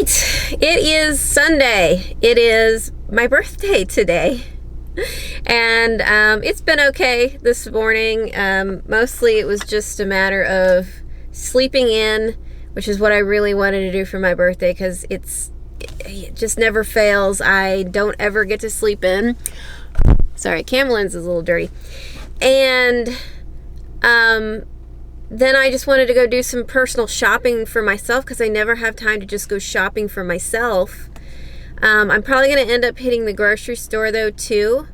right, it is Sunday. It is my birthday today. And it's been okay this morning. Mostly it was just a matter of sleeping in, which is what I really wanted to do for my birthday because it just never fails. I don't ever get to sleep in. Sorry, camera lens is a little dirty. And then I just wanted to go do some personal shopping for myself because I never have time to just go shopping for myself. I'm probably going to end up hitting the grocery store though too.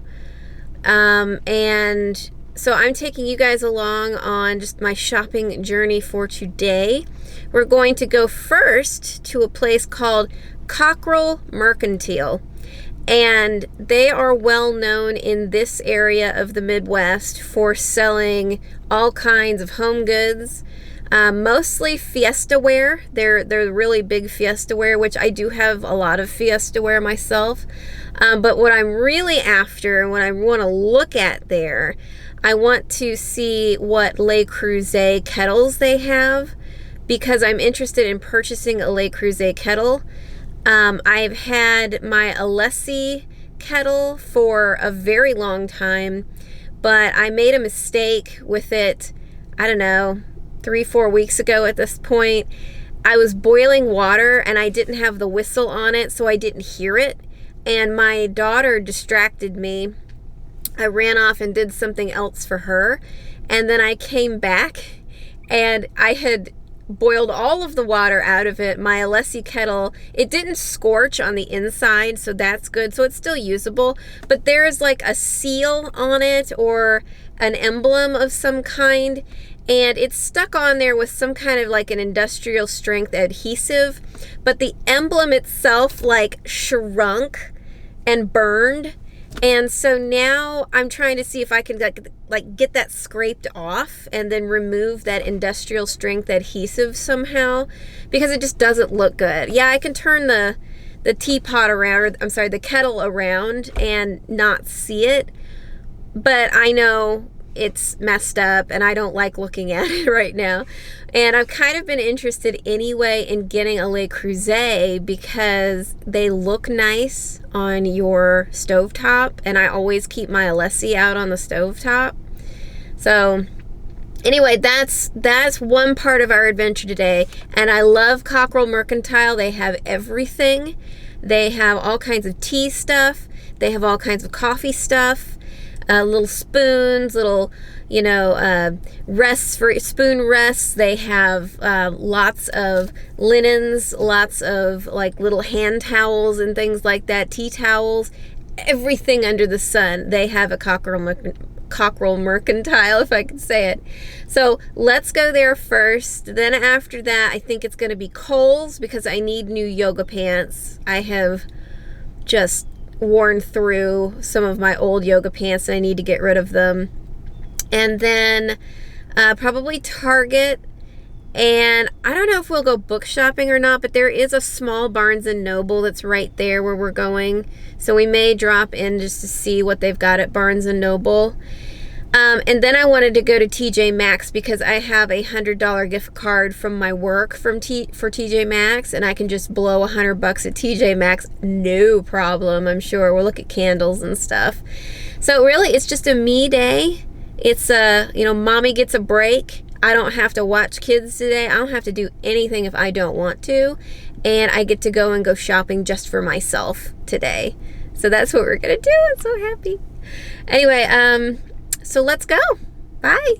And so I'm taking you guys along on just my shopping journey for today. We're going to go first to a place called Cockrell Mercantile. And they are well known in this area of the Midwest for selling all kinds of home goods, mostly fiesta wear. They're really big fiesta wear, which I do have a lot of fiesta wear myself. But what I'm really after and what I want to look at there, I want to see what Le Creuset kettles they have because I'm interested in purchasing a Le Creuset kettle. I've had my Alessi kettle for a very long time, but I made a mistake with it, I don't know, 3-4 weeks ago at this point. I was boiling water and I didn't have the whistle on it, so I didn't hear it. And my daughter distracted me. I ran off and did something else for her. And then I came back and I had boiled all of the water out of it. My Alessi kettle, it didn't scorch on the inside, so that's good. So it's still usable, but there is like a seal on it or an emblem of some kind, and it's stuck on there with some kind of like an industrial strength adhesive, but the emblem itself like shrunk and burned. And so now I'm trying to see if I can like get that scraped off and then remove that industrial strength adhesive somehow because it just doesn't look good. Yeah, I can turn the teapot around, or I'm sorry, the kettle around and not see it, but I know it's messed up and I don't like looking at it right now. And I've kind of been interested anyway in getting a Le Creuset because they look nice on your stovetop, and I always keep my Alessi out on the stovetop. So anyway, that's one part of our adventure today. And I love Cockrell Mercantile. They have everything. They have all kinds of tea stuff. They have all kinds of coffee stuff. Little spoons, little, rests for spoon rests. They have lots of linens, lots of like little hand towels and things like that, tea towels, everything under the sun. They have a Cockrell Mercantile, if I can say it. So let's go there first. Then after that, I think it's going to be Kohl's because I need new yoga pants. I have just worn through some of my old yoga pants and I need to get rid of them. And then probably Target, and I don't know if we'll go book shopping or not, but there is a small Barnes & Noble that's right there where we're going, so we may drop in just to see what they've got at Barnes & Noble. And then I wanted to go to TJ Maxx because I have a $100 gift card from my work for TJ Maxx, and I can just blow $100 at TJ Maxx, no problem, I'm sure. We'll look at candles and stuff. So really, it's just a me day. It's mommy gets a break. I don't have to watch kids today. I don't have to do anything if I don't want to, and I get to go shopping just for myself today. So that's what we're gonna do. I'm so happy. Anyway, so let's go. Bye.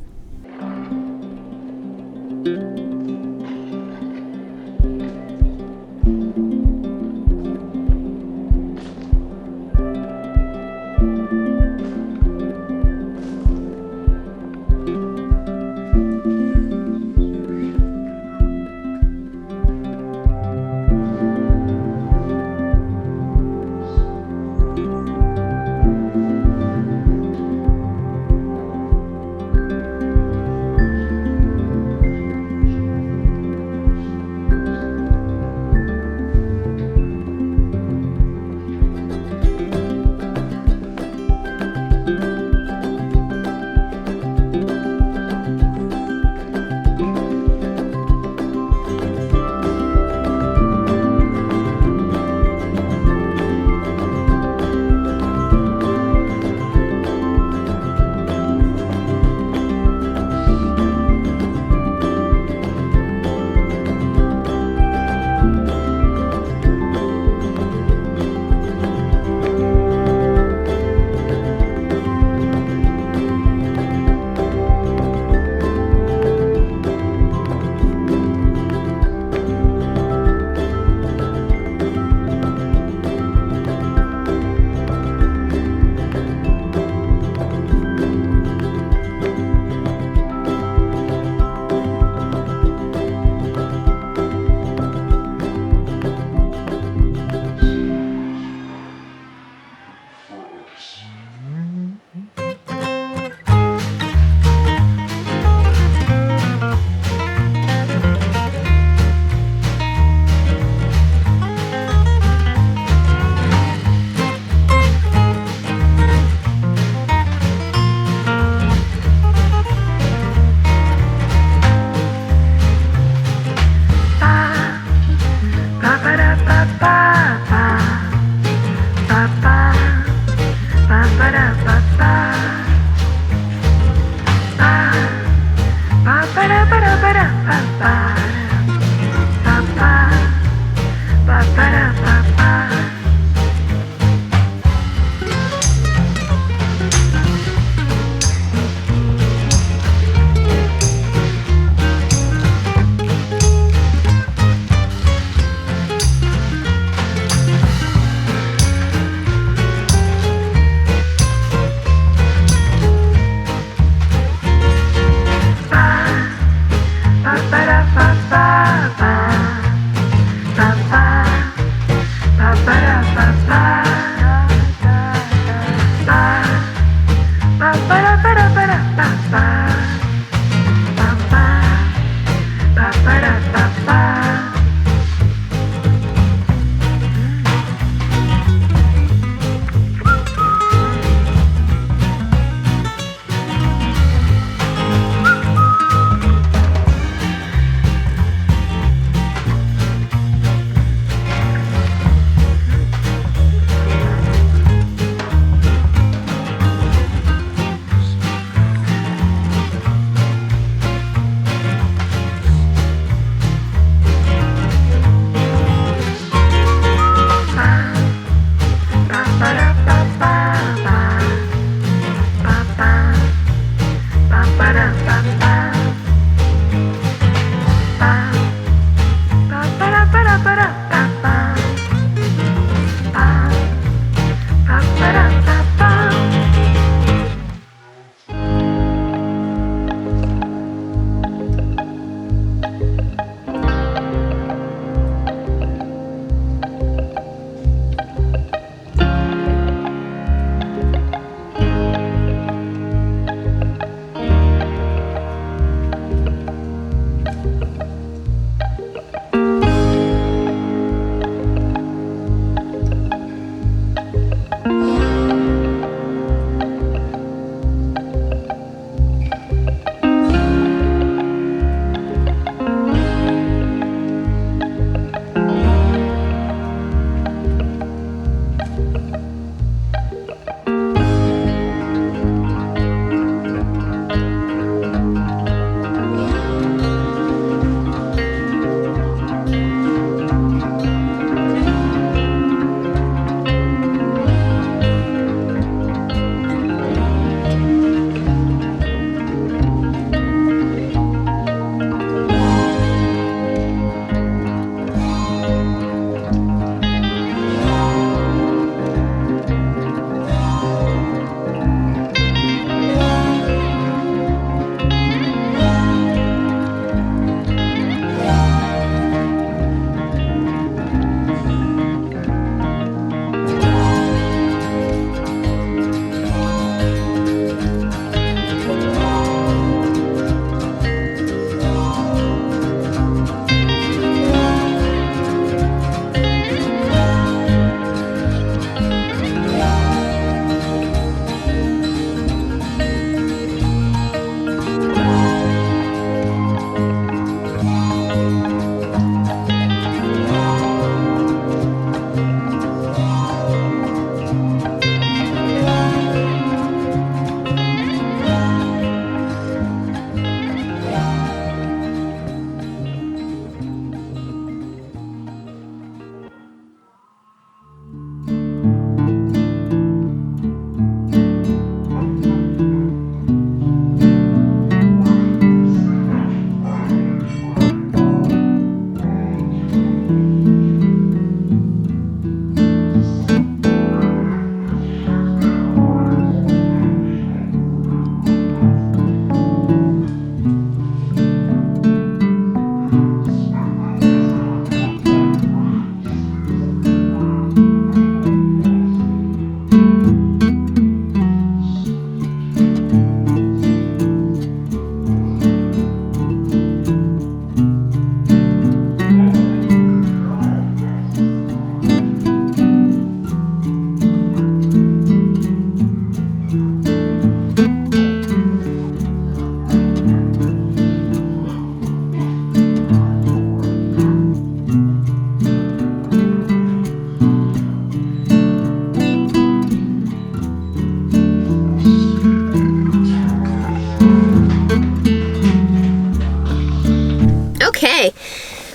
Okay,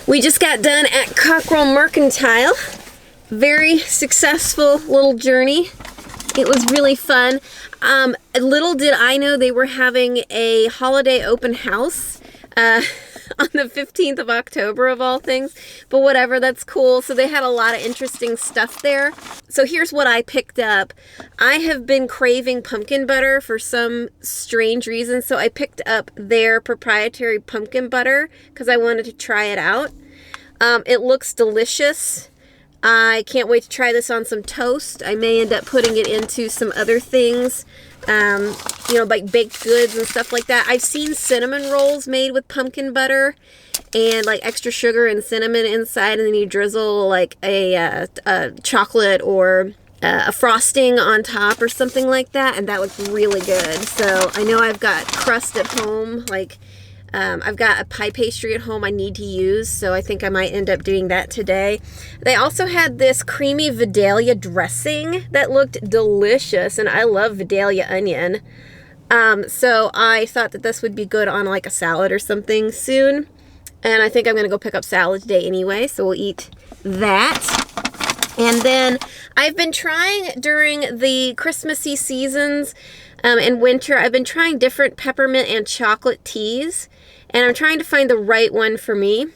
we just got done at Cockrell Mercantile. Very successful little journey. It was really fun. Little did I know they were having a holiday open house on the 15th of October of all things, but whatever, that's cool. So they had a lot of interesting stuff there. So here's what I picked up. I have been craving pumpkin butter for some strange reason, so I picked up their proprietary pumpkin butter because I wanted to try it out. It looks delicious. I can't wait to try this on some toast. I may end up putting it into some other things, you know, like baked goods and stuff like that. I've seen cinnamon rolls made with pumpkin butter and like extra sugar and cinnamon inside, and then you drizzle like a chocolate or a frosting on top or something like that, and that looks really good. So I know I've got crust at home, like I've got a pie pastry at home I need to use, so I think I might end up doing that today. They also had this creamy Vidalia dressing that looked delicious, and I love Vidalia onion. So I thought that this would be good on like a salad or something soon, and I think I'm going to go pick up salad today anyway, so we'll eat that. And then I've been trying during the Christmassy seasons and winter, I've been trying different peppermint and chocolate teas, and I'm trying to find the right one for me.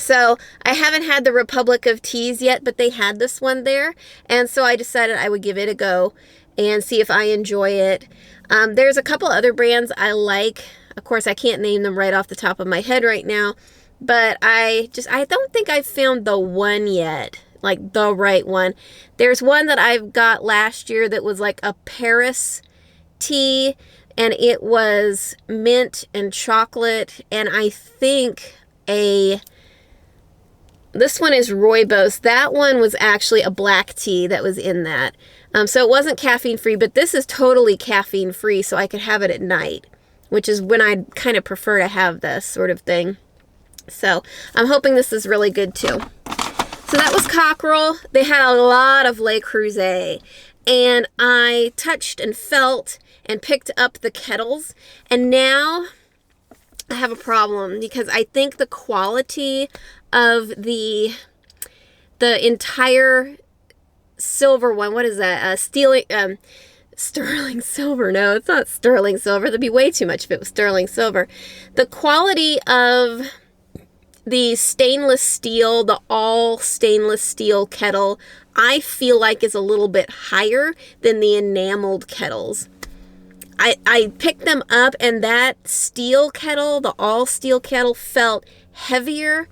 So I haven't had the Republic of Teas yet, but they had this one there. And so I decided I would give it a go and see if I enjoy it. There's a couple other brands I like. Of course, I can't name them right off the top of my head right now. But I don't think I've found the one yet, like the right one. There's one that I've got last year that was like a Paris tea, and it was mint and chocolate, and I think this one is rooibos. That one was actually a black tea that was in that. So it wasn't caffeine free, but this is totally caffeine free, so I could have it at night, which is when I kind of prefer to have this sort of thing. So I'm hoping this is really good too. So that was Cockerel. They had a lot of Le Creuset, and I touched and felt and picked up the kettles, and now I have a problem because I think the quality of the entire silver one, what is that? Sterling silver. No, it's not sterling silver. There'd be way too much if it was sterling silver. The quality of the stainless steel, the all stainless steel kettle, I feel like is a little bit higher than the enameled kettles. I picked them up, and that steel kettle, the all steel kettle, felt heavier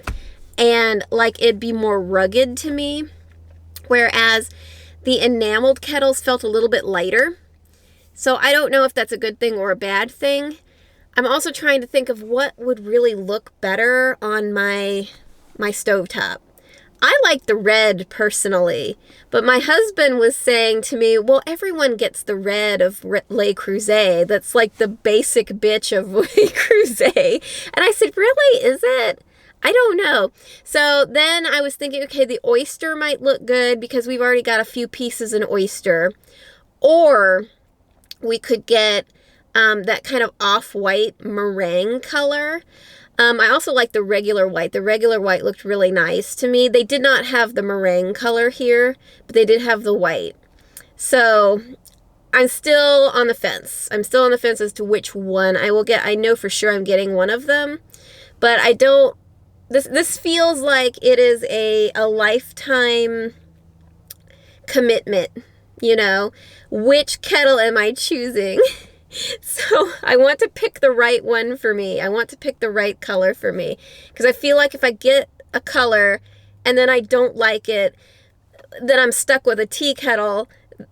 and like it'd be more rugged to me, whereas the enameled kettles felt a little bit lighter. So I don't know if that's a good thing or a bad thing. I'm also trying to think of what would really look better on my stovetop. I like the red personally, but my husband was saying to me, well, everyone gets the red of Le Creuset. That's like the basic bitch of Le Creuset. And I said, really? Is it? I don't know. So then I was thinking, okay, the oyster might look good because we've already got a few pieces in oyster. Or we could get that kind of off-white meringue color. I also like the regular white. The regular white looked really nice to me. They did not have the meringue color here, but they did have the white. So I'm still on the fence. I'm still on the fence as to which one I will get. I know for sure I'm getting one of them, but I don't. This feels like it is a lifetime commitment, you know. Which kettle am I choosing? So I want to pick the right one for me. I want to pick the right color for me. Because I feel like if I get a color and then I don't like it, then I'm stuck with a tea kettle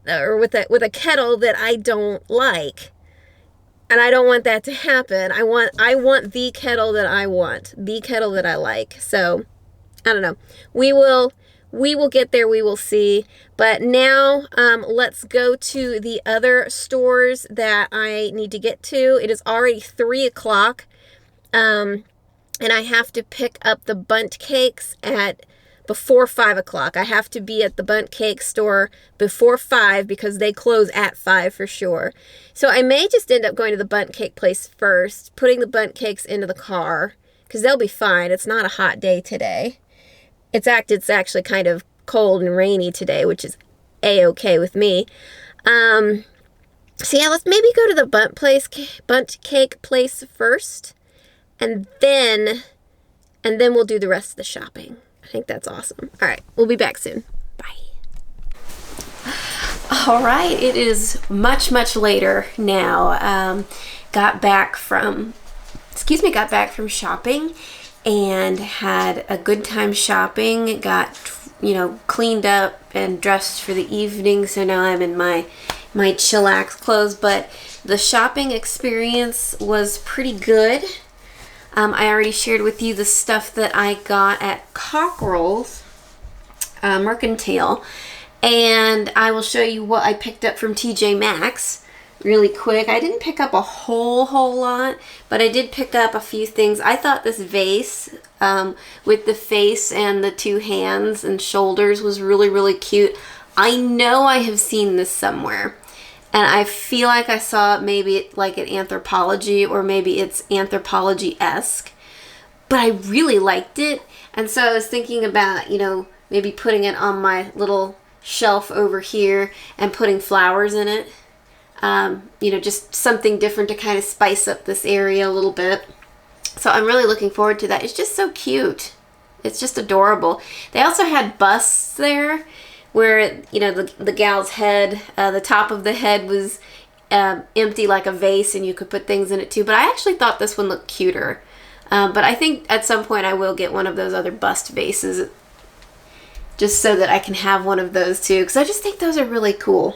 or with a kettle that I don't like. And I don't want that to happen. I want the kettle that I want, the kettle that I like. So I don't know. We will get there. We will see. But now let's go to the other stores that I need to get to. It is already 3 o'clock. And I have to pick up the bundt cakes before 5 o'clock. I have to be at the bundt cake store before 5 because they close at 5 for sure. So I may just end up going to the bundt cake place first, putting the bundt cakes into the car because they'll be fine. It's not a hot day today. It's actually kind of cold and rainy today, which is a-okay with me. So yeah, let's maybe go to the bundt cake place first, and then we'll do the rest of the shopping. I think that's awesome. All right, we'll be back soon. Bye. All right, it is much, much later now. Got back from shopping and had a good time shopping. Got, cleaned up and dressed for the evening. So now I'm in my chillax clothes. But the shopping experience was pretty good. I already shared with you the stuff that I got at Cockerel's Mercantile. And I will show you what I picked up from TJ Maxx really quick. I didn't pick up a whole lot, but I did pick up a few things. I thought this vase with the face and the 2 hands and shoulders was really, really cute. I know I have seen this somewhere, and I feel like I saw it maybe like at Anthropologie, or maybe it's Anthropologie-esque, but I really liked it. And so I was thinking about, maybe putting it on my little shelf over here and putting flowers in it. Just something different to kind of spice up this area a little bit. So I'm really looking forward to that. It's just so cute. it's just adorable. They also had busts there where, you know, the gal's head, the top of the head was empty like a vase, and you could put things in it too. But I actually thought this one looked cuter. But I think at some point I will get one of those other bust vases just so that I can have one of those too, because I just think those are really cool.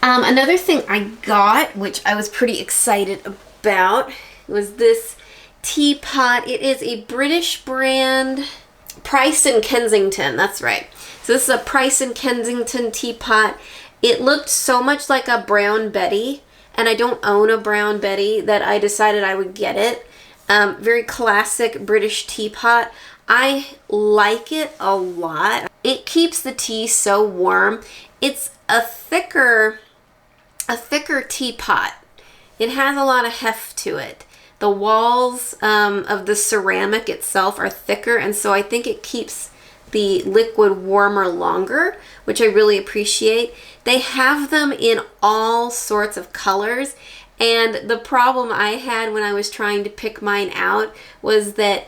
Another thing I got, which I was pretty excited about, was this teapot. It is a British brand, Price and Kensington, that's right. So this is a Price and Kensington teapot. It looked so much like a Brown Betty, and I don't own a Brown Betty, that I decided I would get it. Very classic British teapot. I like it a lot. It keeps the tea so warm. It's a thicker teapot. It has a lot of heft to it. The walls of the ceramic itself are thicker, and so I think it keeps the liquid warmer longer, which I really appreciate. They have them in all sorts of colors, and the problem I had when I was trying to pick mine out was that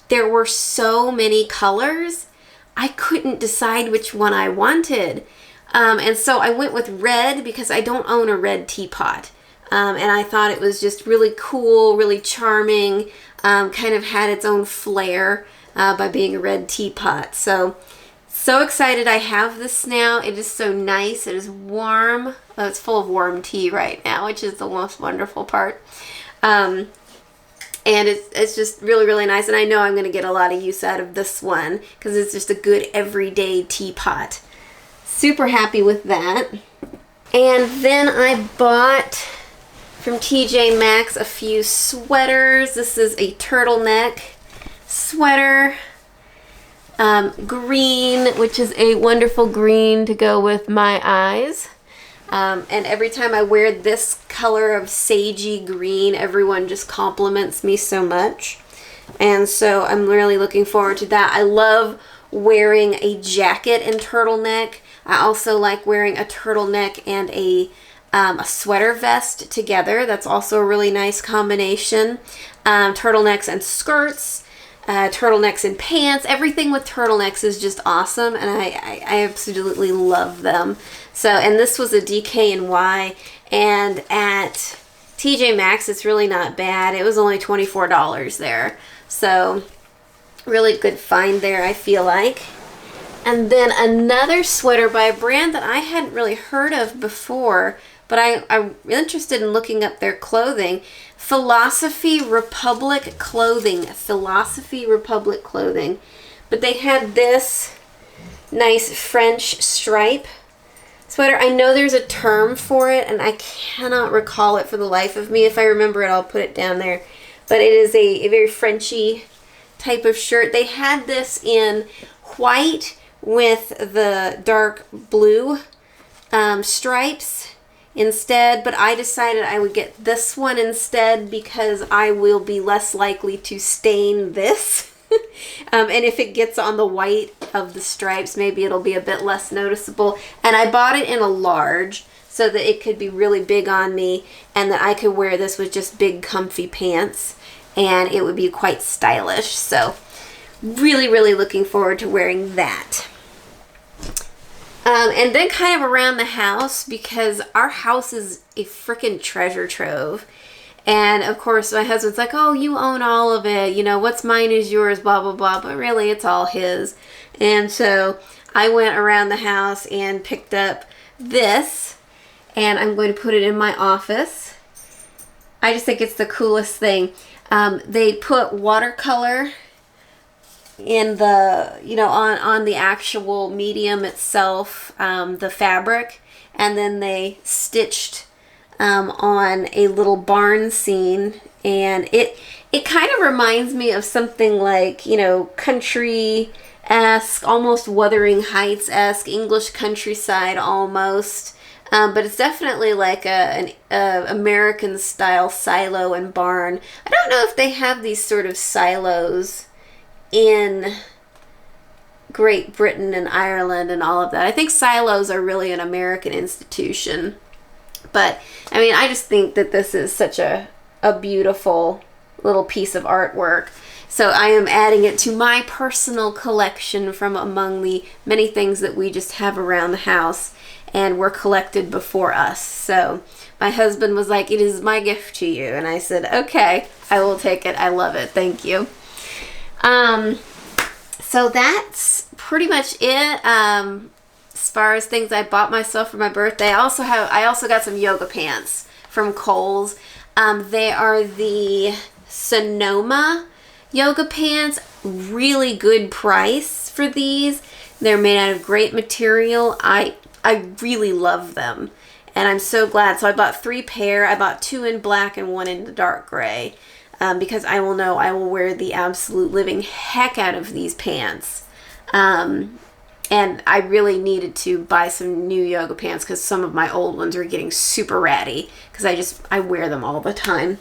there were so many colors, I couldn't decide which one I wanted. And so I went with red because I don't own a red teapot. And I thought it was just really cool, really charming, kind of had its own flair by being a red teapot. So excited I have this now. It is so nice. It is warm. Oh, it's full of warm tea right now, which is the most wonderful part. And it's just really, really nice. And I know I'm going to get a lot of use out of this one because it's just a good everyday teapot. Super happy with that. And then I bought from TJ Maxx a few sweaters. This is a turtleneck sweater. Green, which is a wonderful green to go with my eyes. And every time I wear this color of sagey green, everyone just compliments me so much. And so I'm really looking forward to that. I love wearing a jacket and turtleneck. I also like wearing a turtleneck and a sweater vest together. That's also a really nice combination. Turtlenecks and skirts, turtlenecks and pants. Everything with turtlenecks is just awesome, and I absolutely love them. So, and this was a DKNY, and at TJ Maxx it's really not bad. It was only $24 there. So, really good find there, I feel like. And then another sweater by a brand that I hadn't really heard of before, but I'm interested in looking up their clothing. Philosophy Republic Clothing. Philosophy Republic Clothing. But they had this nice French stripe sweater. I know there's a term for it, and I cannot recall it for the life of me. If I remember it, I'll put it down there. But it is a very Frenchy type of shirt. They had this in white with the dark blue stripes instead, but I decided I would get this one instead because I will be less likely to stain this. And if it gets on the white of the stripes, maybe it'll be a bit less noticeable. And I bought it in a large so that it could be really big on me and that I could wear this with just big comfy pants and it would be quite stylish. So really, really looking forward to wearing that. And then kind of around the house, because our house is a freaking treasure trove. And of course my husband's like, oh, you own all of it. You know, what's mine is yours, blah, blah, blah. But really it's all his. And so I went around the house and picked up this. And I'm going to put it in my office. I just think it's the coolest thing. They put watercolor in the, you know, on the actual medium itself, the fabric, and then they stitched on a little barn scene, and it kind of reminds me of something like, you know, country-esque, almost Wuthering Heights-esque, English countryside almost, but it's definitely like an American-style silo and barn. I don't know if they have these sort of silos in Great Britain and Ireland and all of that. I think silos are really an American institution. But, I mean, I just think that this is such a beautiful little piece of artwork. So I am adding it to my personal collection from among the many things that we just have around the house and were collected before us. So my husband was like, "It is my gift to you." And I said, "Okay, I will take it. I love it. Thank you." So that's pretty much it. As far as things I bought myself for my birthday, I also got some yoga pants from Kohl's. They are the Sonoma yoga pants. Really good price for these. They're made out of great material. I really love them, and I'm so glad. So I bought 3 pair. I bought 2 in black and 1 in the dark gray, because I will wear the absolute living heck out of these pants. And I really needed to buy some new yoga pants because some of my old ones are getting super ratty because I wear them all the time.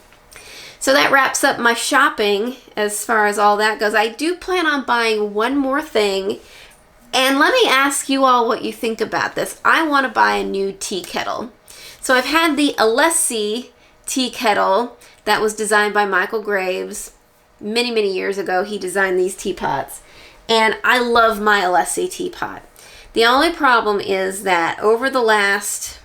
So that wraps up my shopping as far as all that goes. I do plan on buying one more thing. And let me ask you all what you think about this. I want to buy a new tea kettle. So I've had the Alessi tea kettle that was designed by Michael Graves many, many years ago. He designed these teapots. And I love my Alessi teapot. The only problem is that over the last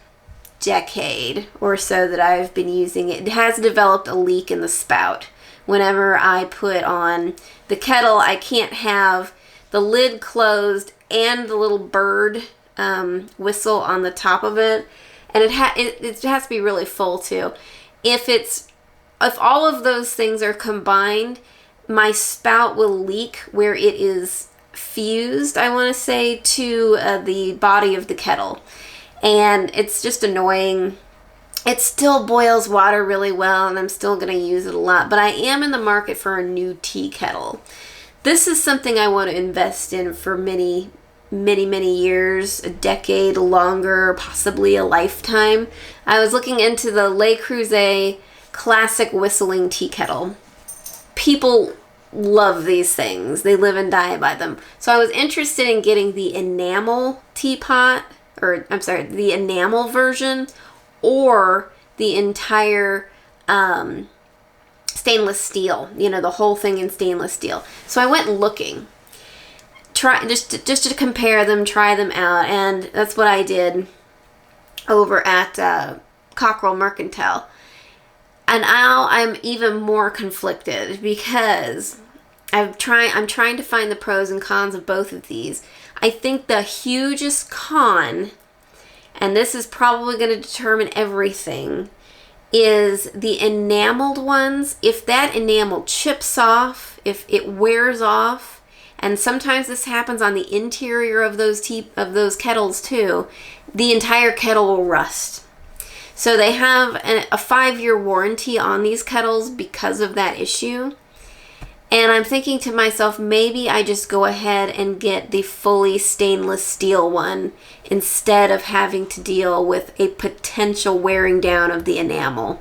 decade or so that I've been using it, it has developed a leak in the spout. Whenever I put on the kettle, I can't have the lid closed and the little bird whistle on the top of it. And it has to be really full too. If all of those things are combined, my spout will leak where it is fused, I want to say, to the body of the kettle. And it's just annoying. It still boils water really well, and I'm still going to use it a lot. But I am in the market for a new tea kettle. This is something I want to invest in for many, many, many years, a decade, longer, possibly a lifetime. I was looking into the Le Creuset classic whistling tea kettle. People love these things. They live and die by them. So I was interested in getting the enamel teapot, the enamel version, or the entire stainless steel, the whole thing in stainless steel. So I went looking, just to compare them, try them out, and that's what I did over at Cockrell Mercantile. And now I'm even more conflicted because I'm trying to find the pros and cons of both of these. I think the hugest con, and this is probably going to determine everything, is the enameled ones. If that enamel chips off, if it wears off, and sometimes this happens on the interior of those kettles too, the entire kettle will rust. So they have a 5-year warranty on these kettles because of that issue. And I'm thinking to myself, maybe I just go ahead and get the fully stainless steel one instead of having to deal with a potential wearing down of the enamel.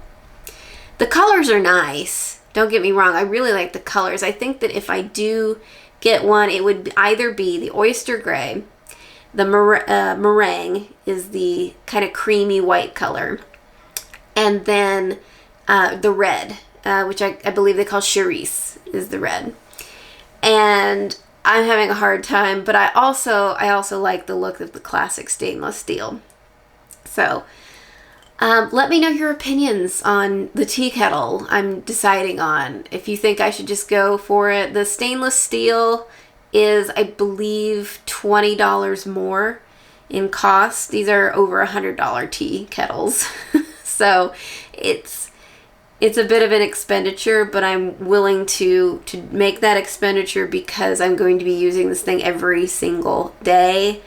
The colors are nice. Don't get me wrong. I really like the colors. I think that if I do get one, it would either be the oyster gray. The meringue is the kind of creamy white color. And then the red, which I believe they call Cherise, is the red. And I'm having a hard time, but I also like the look of the classic stainless steel. So let me know your opinions on the tea kettle I'm deciding on. If you think I should just go for it. The stainless steel is, I believe, $20 more in cost. These are over $100 tea kettles. So it's a bit of an expenditure, but I'm willing to make that expenditure because I'm going to be using this thing every single day.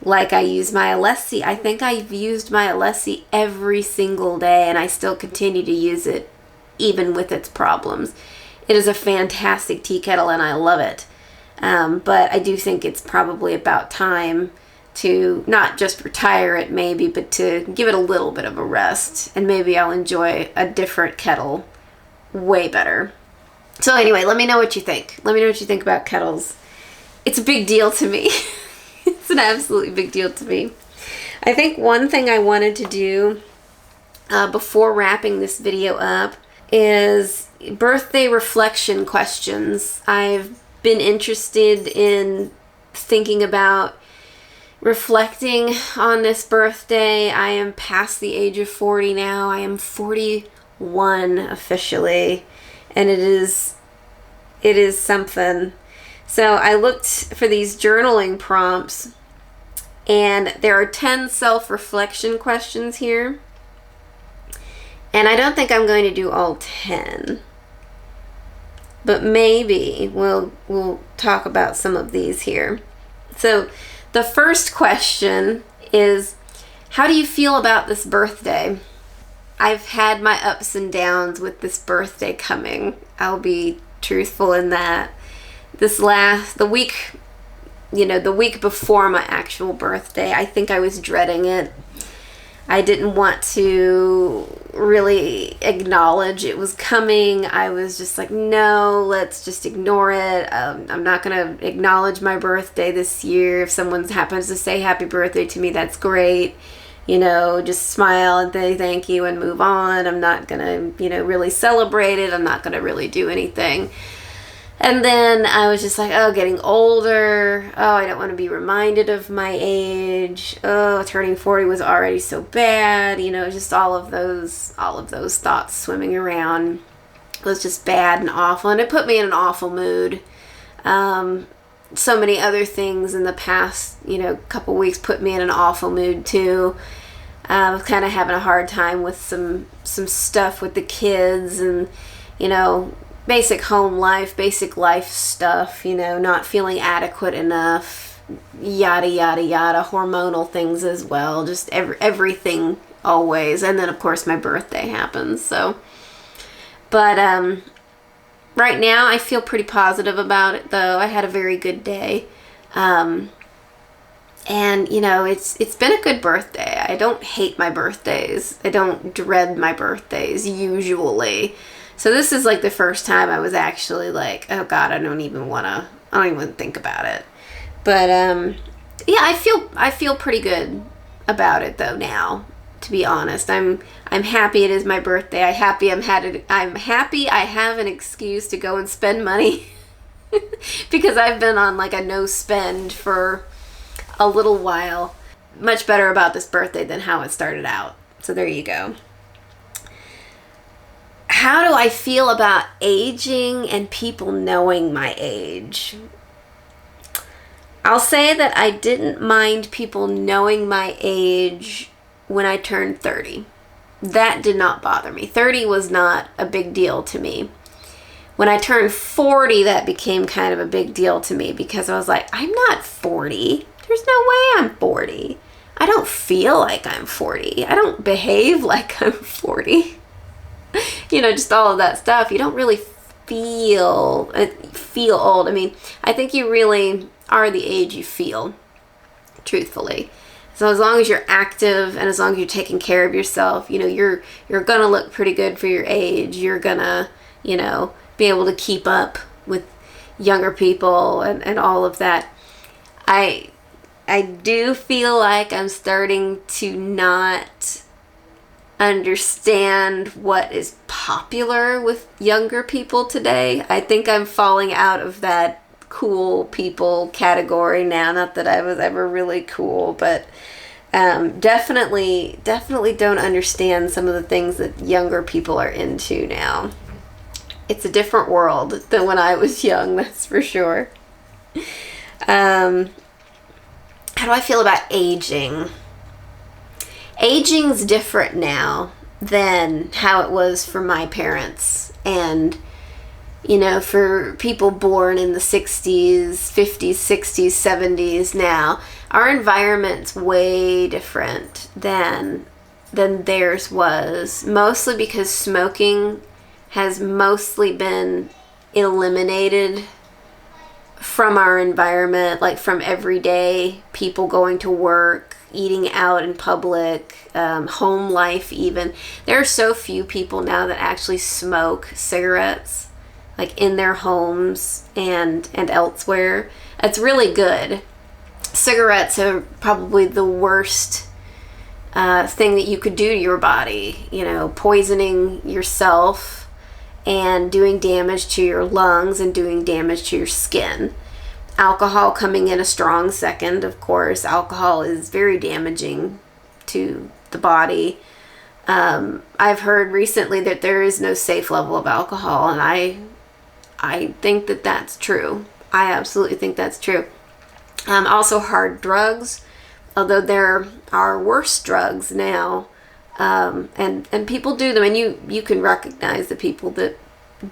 Like I use my Alessi. I think I've used my Alessi every single day, and I still continue to use it even with its problems. It is a fantastic tea kettle, and I love it. But I do think it's probably about time to not just retire it maybe, but to give it a little bit of a rest. And maybe I'll enjoy a different kettle way better. So anyway, let me know what you think. Let me know what you think about kettles. It's a big deal to me. It's an absolutely big deal to me. I think one thing I wanted to do before wrapping this video up is birthday reflection questions. I've been interested in thinking about reflecting on this birthday. I am past the age of 40 now. I am 41 officially, and it is something. So I looked for these journaling prompts, and there are 10 self-reflection questions here. And I don't think I'm going to do all 10. But maybe we'll talk about some of these here. So the first question is, how do you feel about this birthday? I've had my ups and downs with this birthday coming. I'll be truthful in that. The week before my actual birthday, I think I was dreading it. I didn't want to really acknowledge it was coming. I was just like, no, let's just ignore it. I'm not going to acknowledge my birthday this year. If someone happens to say happy birthday to me, that's great. Just smile and say thank you and move on. I'm not going to, really celebrate it. I'm not going to really do anything. And then I was just like, oh, getting older. Oh, I don't want to be reminded of my age. Oh, turning 40 was already so bad. Just all of those thoughts swimming around. It was just bad and awful. And it put me in an awful mood. So many other things in the past, couple weeks put me in an awful mood too. I was kind of having a hard time with some stuff with the kids and, basic home life, basic life stuff, not feeling adequate enough, yada, yada, yada, hormonal things as well, just everything always. And then, of course, my birthday happens, so. But right now, I feel pretty positive about it, though. I had a very good day. And, it's been a good birthday. I don't hate my birthdays. I don't dread my birthdays, usually. So this is like the first time I was actually like, oh God, I don't even think about it. But yeah, I feel pretty good about it though now, to be honest. I'm happy it is my birthday. I'm happy I have an excuse to go and spend money because I've been on like a no spend for a little while. Much better about this birthday than how it started out. So there you go. How do I feel about aging and people knowing my age? I'll say that I didn't mind people knowing my age when I turned 30. That did not bother me. 30 was not a big deal to me. When I turned 40, that became kind of a big deal to me because I was like, I'm not 40. There's no way I'm 40. I don't feel like I'm 40. I don't behave like I'm 40. Just all of that stuff. You don't really feel old. I mean, I think you really are the age you feel, truthfully. So as long as you're active and as long as you're taking care of yourself, you're gonna look pretty good for your age. You're gonna, be able to keep up with younger people and all of that. I do feel like I'm starting to not understand what is popular with younger people today. I think I'm falling out of that cool people category now. Not that I was ever really cool, but definitely don't understand some of the things that younger people are into now. It's a different world than when I was young, that's for sure. How do I feel about aging? Aging's different now than how it was for my parents and, for people born in the 60s, 50s, 60s, 70s now. Our environment's way different than theirs was, mostly because smoking has mostly been eliminated from our environment, like from everyday people going to work, eating out in public, home life even. There are so few people now that actually smoke cigarettes, like in their homes and elsewhere. It's really good. Cigarettes are probably the worst thing that you could do to your body, poisoning yourself and doing damage to your lungs and doing damage to your skin. Alcohol coming in a strong second, of course. Alcohol is very damaging to the body. I've heard recently that there is no safe level of alcohol, and I think that that's true. I absolutely think that's true. Also hard drugs, although there are worse drugs now, and people do them, and you can recognize the people that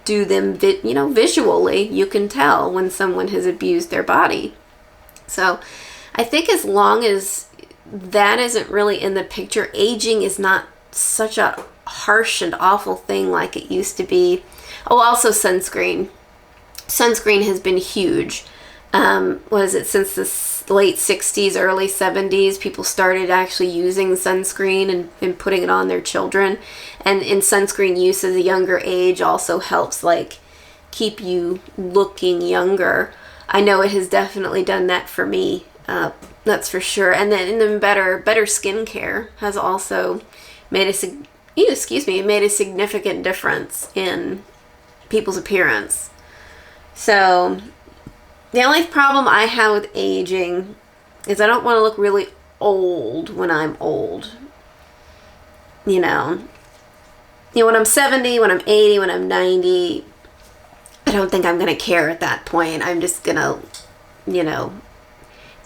do them, visually. You can tell when someone has abused their body. So I think as long as that isn't really in the picture, aging is not such a harsh and awful thing like it used to be. Oh, also sunscreen. Sunscreen has been huge. Since the late 60s, early 70s, people started actually using sunscreen and putting it on their children. And in sunscreen use at a younger age also helps, like, keep you looking younger. I know it has definitely done that for me. That's for sure. And then better skincare has also made a significant difference in people's appearance. So the only problem I have with aging is I don't want to look really old when I'm old. When I'm 70, when I'm 80, when I'm 90, I don't think I'm going to care at that point. I'm just going to,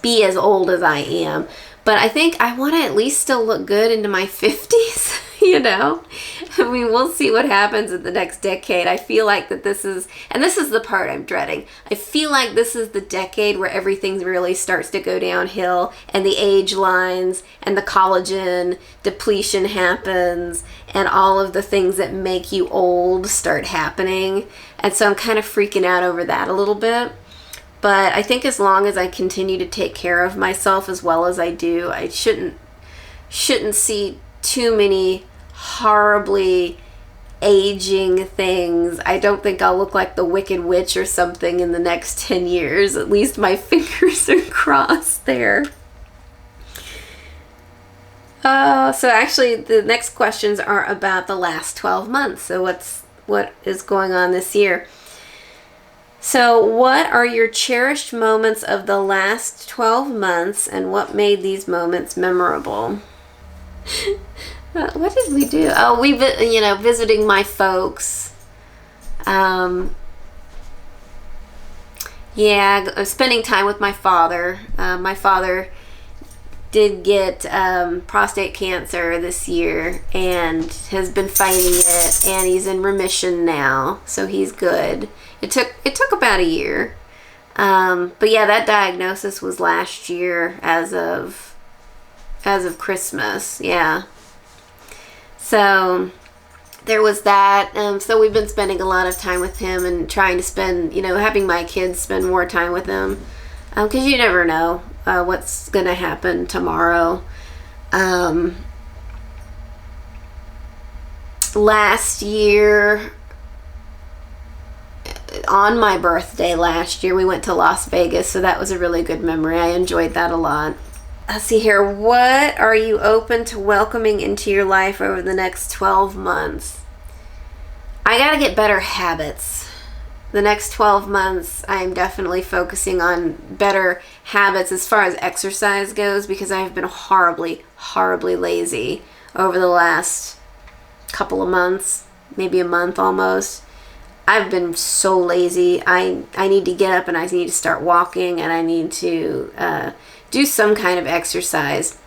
be as old as I am. But I think I want to at least still look good into my 50s, I mean, we'll see what happens in the next decade. I feel like that this is the part I'm dreading. I feel like this is the decade where everything really starts to go downhill, and the age lines and the collagen depletion happens, and all of the things that make you old start happening. And so I'm kind of freaking out over that a little bit. But I think as long as I continue to take care of myself as well as I do, I shouldn't see too many horribly aging things. I don't think I'll look like the Wicked Witch or something in the next 10 years. At least my fingers are crossed there. So actually the next questions are about the last 12 months. So what is going on this year? So what are your cherished moments of the last 12 months, and what made these moments memorable? What did we do? Oh, visiting my folks. Spending time with my father. My father did get prostate cancer this year and has been fighting it, and he's in remission now, so he's good. It took about a year. But yeah, that diagnosis was last year as of Christmas. Yeah. So there was that. So we've been spending a lot of time with him and trying to spend, having my kids spend more time with him. Because you never know what's going to happen tomorrow. Last year, on my birthday last year, we went to Las Vegas, so that was a really good memory. I enjoyed that a lot. Let's see here. What are you open to welcoming into your life over the next 12 months? I got to get better habits. The next 12 months, I'm definitely focusing on better habits as far as exercise goes, because I've been horribly, horribly lazy over the last couple of months, maybe a month almost. I've been so lazy. I need to get up and I need to start walking, and I need to do some kind of exercise.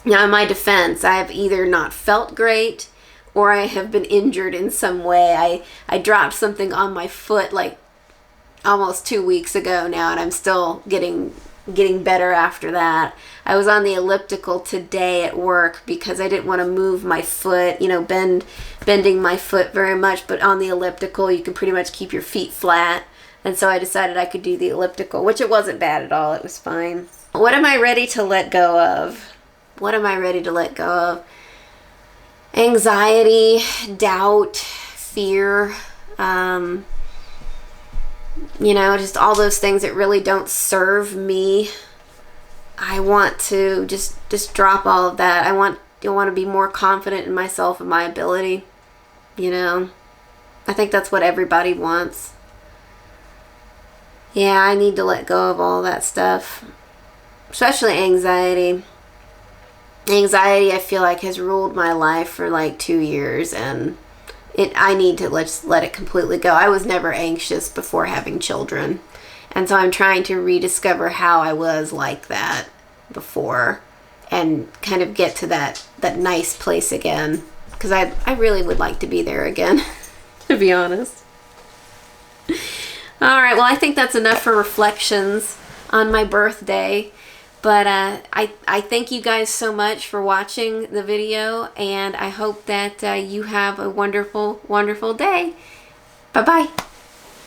Now, in my defense, I have either not felt great or I have been injured in some way. I dropped something on my foot like almost 2 weeks ago now, and I'm still getting better after that. I was on the elliptical today at work because I didn't want to move my foot, bending my foot very much, but on the elliptical you can pretty much keep your feet flat. And so I decided I could do the elliptical, which it wasn't bad at all. It was fine. What am I ready to let go of? What am I ready to let go of? Anxiety, doubt, fear, just all those things that really don't serve me. I want to just drop all of that. I want to be more confident in myself and my ability, I think that's what everybody wants. Yeah, I need to let go of all that stuff, especially anxiety. Anxiety, I feel like, has ruled my life for like 2 years, and I need to let it completely go. I was never anxious before having children, and so I'm trying to rediscover how I was like that before and kind of get to that nice place again, because I really would like to be there again, to be honest. All right, well, I think that's enough for reflections on my birthday. But I thank you guys so much for watching the video, and I hope that you have a wonderful, wonderful day. Bye-bye.